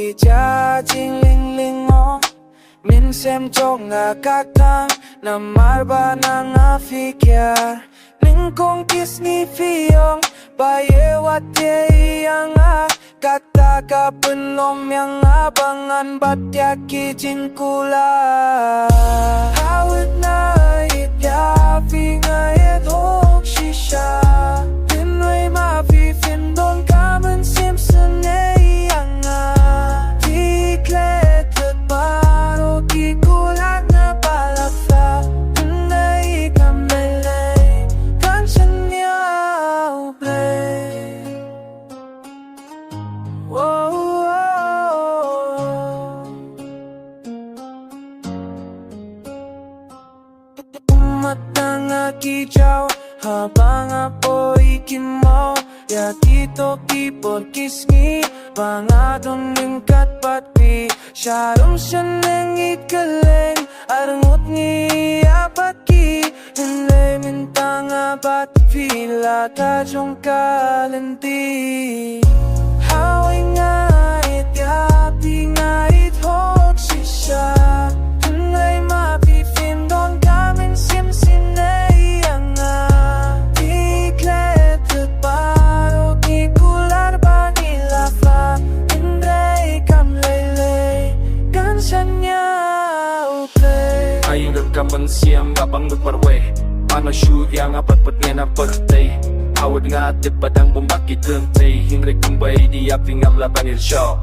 kỳ cha chinh linh linh mo min xem cho nga các thang nam mar ba na nga phi kia ning kong kis ni fiong ba ye wat ye yang a kata ka penlom yang abangan bat ya ki jin kula hawit na it ya phi nga ye thok shisha tin way ma phi fin don kamen simpson ye yang a ti kle thật baro ki kula na palasa nay kam lele kan chân nhau play Matanga kijau habang apoy kimaw ya dito kipod kisngi pangadon ng katpatpi syarum siyaneng ikaling arangot ngi apatki hinlay mintanga bat pila tajong kalanti haway nga ityapi nga ithok sisya hinlay mapifin don kamin simsim na iyang nga tiklet at paro kikular ba nila fa hinday kamlaylay kansan niya uplay ayang gagkaman siyang gabang nagparwe ano shoot yang apat-pat nga na birthday awad nga at padang bumbakit tentay hinray kumbay di aping amlaban il show